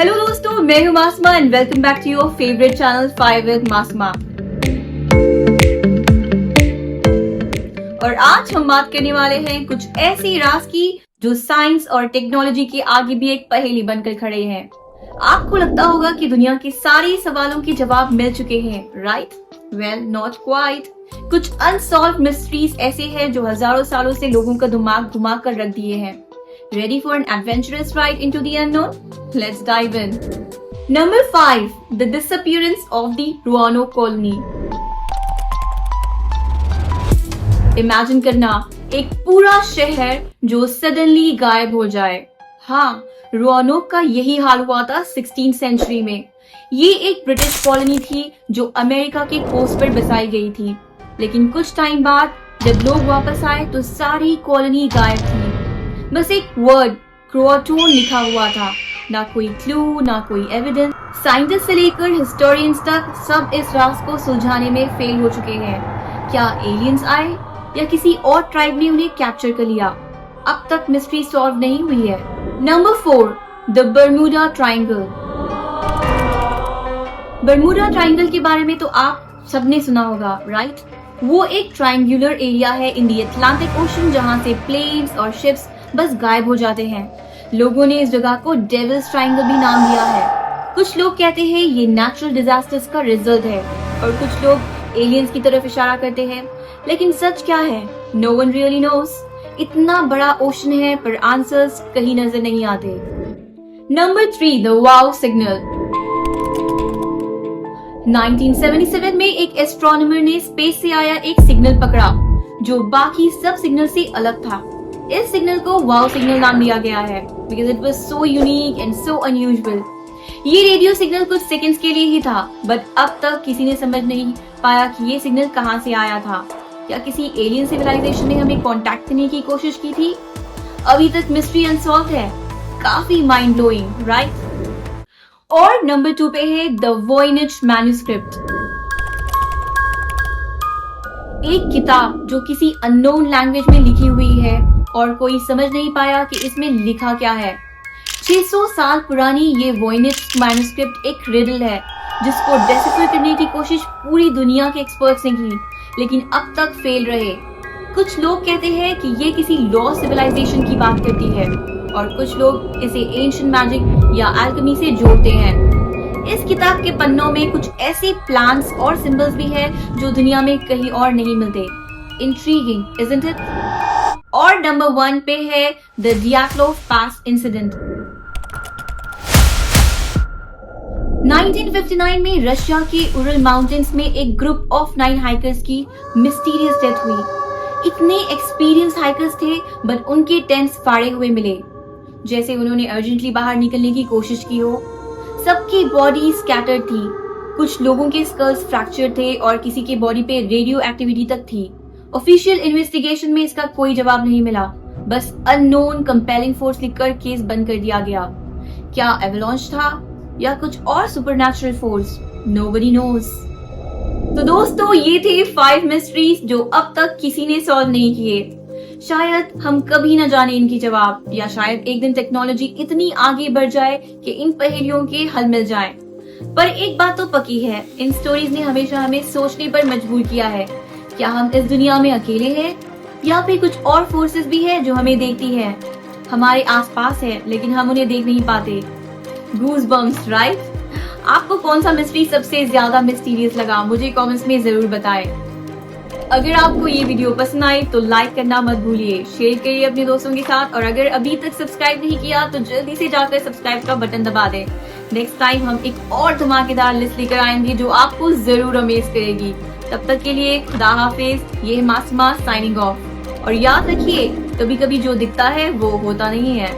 Hello दोस्तों, मैं हूं Masooma and welcome back to your favourite channel 5 with Masooma. और आज हम बात करने वाले हैं कुछ ऐसी राज की जो साइंस और टेक्नोलॉजी के आगे भी एक पहेली बनकर खड़े हैं। आपको लगता होगा कि दुनिया के सारे सवालों के जवाब मिल चुके हैं, राइट? Well, not quite. कुछ अनसॉल्व्ड मिस्ट्रीज ऐसे हैं जो हजारों सालों से लोगों का दिमाग घुमा कर रख दिए हैं। Ready for an adventurous ride into the unknown? Let's dive in. Number 5. The disappearance of the Roanoke colony. Imagine करना एक पूरा शहर जो सडनली गायब हो जाए। हाँ, रोआनोक का यही हाल हुआ था 16th सेंचुरी में। ये एक ब्रिटिश कॉलोनी थी जो अमेरिका के कोस्ट पर बसाई गई थी, लेकिन कुछ टाइम बाद जब लोग वापस आए तो सारी कॉलोनी गायब थी। बस एक वर्ड क्रोटोन लिखा हुआ था, ना कोई क्लू, ना कोई एविडेंस। साइंटिस्ट से लेकर हिस्टोरियंस तक सब इस राज को सुलझाने में फेल हो चुके हैं। क्या एलियंस आए या किसी और ट्राइब ने उन्हें कैप्चर कर लिया? अब तक मिस्ट्री सॉल्व नहीं हुई है। Number 4. The Bermuda triangle. Bermuda triangle के बारे में तो आप सबने सुना होगा, राइट? वो एक ट्रायंगुलर एरिया है इन दी अटलांटिक ओशन जहां से प्लेन्स और शिप्स बस गायब हो जाते हैं। लोगों ने इस जगह को डेविल्स ट्रायंगल भी नाम दिया है। कुछ लोग कहते हैं ये नेचुरल डिजास्टर्स का रिजल्ट है और कुछ लोग एलियंस की तरफ इशारा करते हैं, लेकिन सच क्या है? No one really knows. इतना बड़ा ओशन है पर आंसर्स कहीं नजर नहीं आते। नंबर 3. The wow signal. 1977 में एक एस्ट्रोनॉमर ने स्पेस से आया एक सिग्नल पकड़ा जो बाकी सब सिग्नल से अलग था। इस सिग्नल को वाव सिग्नल नाम दिया गया है because it was so unique and so unusual। ये रेडियो सिग्नल कुछ सेकंड्स के लिए ही था, बट अब तक किसी ने समझ नहीं पाया कि ये सिग्नल कहां से आया था। क्या किसी एलियन सिविलाइजेशन ने हमें कांटेक्ट करने की कोशिश की थी? अभी तक मिस्ट्री अनसॉल्व्ड है। काफी माइंड ब्लोइंग, राइट? और नंबर 2 पे है द वॉयनेज मैन्युस्क्रिप्ट। एक किताब जो किसी अननोन लैंग्वेज में लिखी हुई है और कोई समझ नहीं पाया कि इसमें लिखा क्या है। 600 साल पुरानी ये वॉयनेज मैन्युस्क्रिप्ट एक रिडल है जिसको डेसिफर करने की कोशिश पूरी दुनिया के एक्सपर्ट्स ने की, लेकिन अब तक फेल रहे। कुछ लोग कहते हैं कि ये किसी लॉस्ट सिविलाइजेशन की बात करती है और कुछ लोग इसे एंशिएंट मैजिक या अल्केमी से जोड़ते हैं। इस किताब के पन्नों में कुछ ऐसे प्लान्स और सिंबल्स भी हैं जो दुनिया में कहीं और नहीं मिलते। Intriguing, isn't it? और नंबर 1 पे है द डियाटलोव पास इंसिडेंट। 1959 में रशिया के उरल माउंटेन्स में एक ग्रुप ऑफ 9 हाइकर्स की मिस्टीरियस डेथ हुई। इतने एक्सपीरियंस हाइकर्स थे बट उनके टेंट्स फाड़े हुए मिले, जैसे उन्होंने अर्जेंटली बाहर निकलने की कोशिश की हो। सबकी बॉडी स्कैटर्ड थी, कुछ लोगों के स्कल्स फ्रैक्चर थे और किसी के बॉडी पे रेडियो एक्टिविटी तक थी। ऑफिशियल इन्वेस्टिगेशन में इसका कोई जवाब नहीं मिला, बस अननोन कंपेलिंग फोर्स लिखकर केस बंद कर दिया गया। क्या एवलांच था या कुछ और सुपरनैचुरल फोर्स? Nobody knows. तो दोस्तों, ये थे 5 मिस्ट्रीज जो अब तक किसी ने सॉल्व नहीं किए। शायद हम कभी न जाने इनकी जवाब, या शायद एक दिन टेक्नोलॉजी इतनी आगे बढ़ जाए कि इन पहेलियों के हल मिल जाएं। पर एक बात तो पक्की है, इन स्टोरीज ने हमेशा हमें सोचने पर मजबूर किया है। क्या हम इस दुनिया में अकेले हैं या फिर कुछ और फोर्सेस भी है जो हमें देखती है, हमारे आसपास है, लेकिन हम उन्हें देख नहीं पाते? Goosebumps, right? आपको कौन सा मिस्ट्री सबसे ज्यादा मिस्टीरियस लगा? मुझे कमेंट्स में जरूर बताएं। अगर आपको ये वीडियो पसंद आई तो लाइक करना मत भूलिए, शेयर करिए अपने दोस्तों के साथ, और अगर अभी तक सब्सक्राइब नहीं किया तो जल्दी से जाकर सब्सक्राइब का बटन दबा दें। नेक्स्ट टाइम हम एक और धमाकेदार लिस्ट लेकर आएंगे जो आपको जरूर अमेज करेगी। तब तक के लिए खुदा हाफिज। ये है मासूमा साइनिंग ऑफ। और याद रखिए, कभी कभी जो दिखता है वो होता नहीं है।